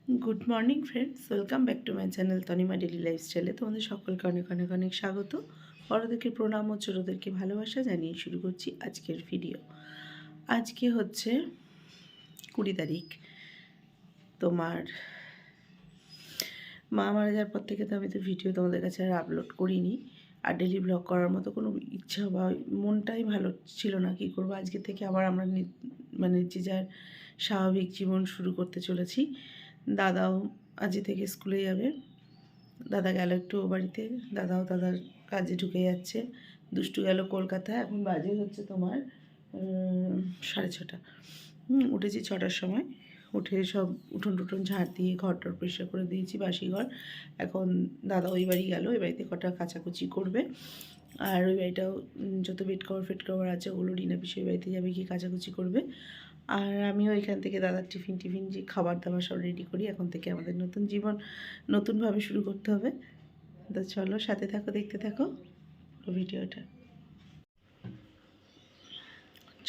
Good morning friends, welcome back to my channel Tanima daily লাইফস্টাইলে তোমাদের সকলকে অনেক অনেক অনেক স্বাগত। বড়োদেরকে প্রণাম ও ছোটোদেরকে ভালোবাসা জানিয়ে শুরু করছি আজকের ভিডিও। আজকে হচ্ছে 20 তারিখ। তোমার মা মারা যাওয়ার পর থেকে তো আমি তো ভিডিও তোমাদের কাছে আর আপলোড করিনি, আর ডেলি ব্লগ করার মতো কোনো ইচ্ছা বা মনটাই ভালো ছিল না। কী করবো, আজকে থেকে আবার আমরা মানে যে যার স্বাভাবিক জীবন শুরু করতে চলেছি। দাদাও আজকে থেকে স্কুলে যাবে। দাদা গেল একটু ও বাড়িতে, দাদাও দাদার কাজে ঢুকে যাচ্ছে। দুষ্টু গেল কলকাতায়। এখন বাজে হচ্ছে তোমার 6:30। উঠেছি 6টার সময়। উঠে সব উঠোন টুঠোন ঝাড় দিয়ে ঘরটার পরিষ্কার করে দিয়েছি, বাসি ঘর। এখন দাদা ওই বাড়ি গেল, ওই বাড়িতে কটা কাচাকুচি করবে। আর ওই বাড়িটাও যত বেড কভার ফেড কভার আছে ওগুলো রিনা পিসি ওই বাড়িতে যাবে, গিয়ে কাচাকুচি করবে। আর আমিও এখান থেকে দাদার টিফিন যে খাবার দাবার সব রেডি করি। এখন থেকে আমাদের নতুন জীবন নতুনভাবে শুরু করতে হবে। তো চলো সাথে থাকো, দেখতে থাকো ভিডিওটা।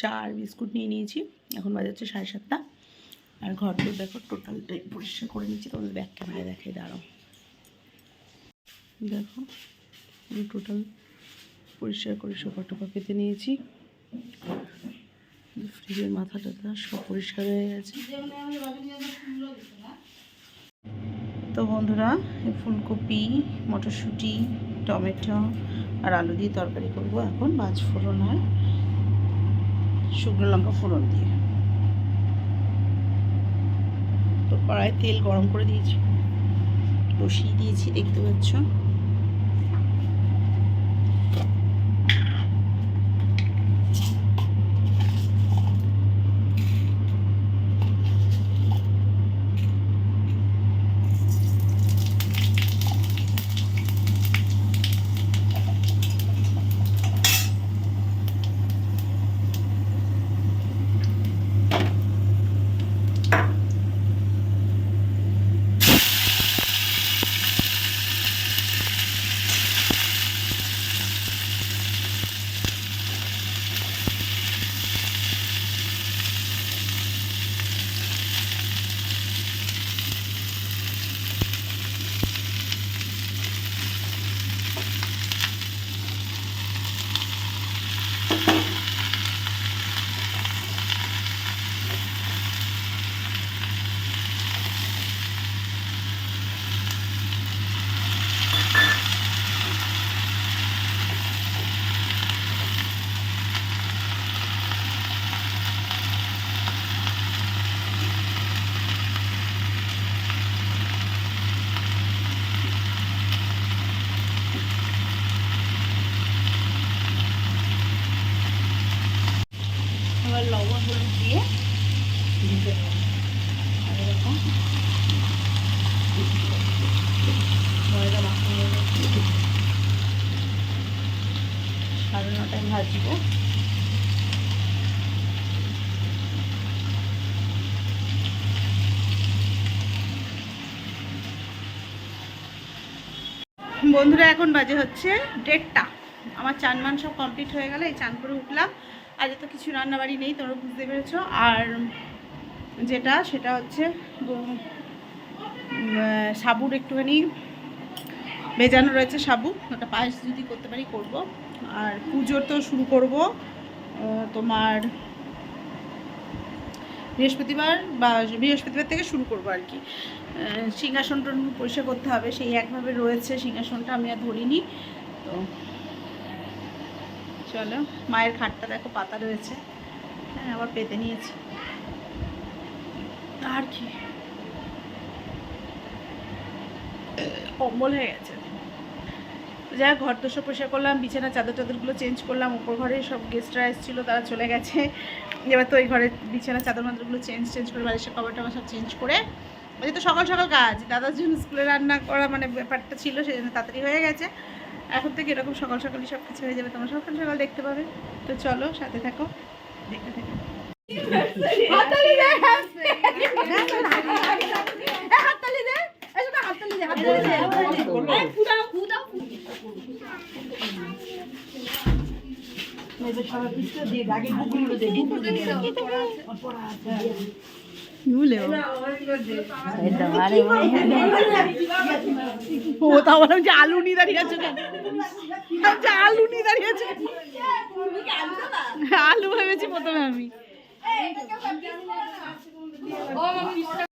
চা আর বিস্কুট নিয়ে নিয়েছি। এখন বাজাচ্ছে 7:30। আর ঘরটা দেখো টোটালটাই পরিষ্কার করে নিচ্ছি। তোমাদের ব্যাক ক্যামেরায় দেখাই, দাঁড়াও। দেখো টোটাল পরিষ্কার করে সোফা টোপা পেতে নিয়েছি। ফ্রিজের মাথা টাথা সব পরিষ্কার হয়ে গেছে। তো বন্ধুরা, ফুলকপি, মটরশুঁটি, টমেটো আর আলু দিয়ে তরকারি করব। এখন মাছ ফোড়ন হয় শুকনো লঙ্কা ফোড়ন দিয়ে। তো কড়াই তেল গরম করে দিয়েছি, বসিয়ে দিয়েছি, দেখতে পাচ্ছ। এবার লবণ হলুদ দিয়ে দিতে হবে। আর এরকম ময়দা মাখা হয়ে গেছে। 9:30 ভাজবো। বন্ধুরা, এখন বাজে হচ্ছে 1:30। আমার চান মান সব কমপ্লিট হয়ে গেল। এই চান করে উঠলাম। আজ তো কিছু রান্নাবাড়ি নেই, তোমরা বুঝতে পেরেছ। আর সেটা হচ্ছে সাবুর একটুখানি ভেজানো রয়েছে, সাবু। ওটা পায়েস যদি করতে পারি করব। আর পুজোর তো শুরু করব তোমার বৃহস্পতিবার থেকে শুরু করব আর কি। সিংহাসনটা পরিষ্কার করতে হবে, সেই একভাবে রয়েছে সিংহাসনটা, আমি আর ধরিনি। তো চলো, মায়ের খাটটা দেখো পাতা রয়েছে, হ্যাঁ আবার পেতে নিয়েছি। আর কি কম্বল হয়ে গেছে। যাই হোক, ঘর তো সব পরিষ্কার করলাম, বিছানা চাদরগুলো চেঞ্জ করলাম। ওপর ঘরে সব গেস্টরা এসেছিলো, তারা চলে গেছে। এবার তো ওই ঘরে বিছানা চাদরগুলো চেঞ্জ করে বালিশের কভারটা আমার সব চেঞ্জ করে। ওই তো সকাল সকাল কাজ, দাদার জন্য স্কুলে রান্না করা মানে ব্যাপারটা ছিল, সেই জন্য তাড়াতাড়ি হয়ে গেছে। এখন থেকে এরকম সকাল সকালই সব কিছু হয়ে যাবে, তোমরা সকাল সকাল দেখতে পাবে। তো চলো সাথে থাকো, দেখতে থাকো। ও তা বললাম যে আলু নিয়ে দাঁড়িয়ে আছো কেন? আলু নিয়ে দাঁড়িয়ে আছো, আলু ভেবেছি প্রথমে আমি।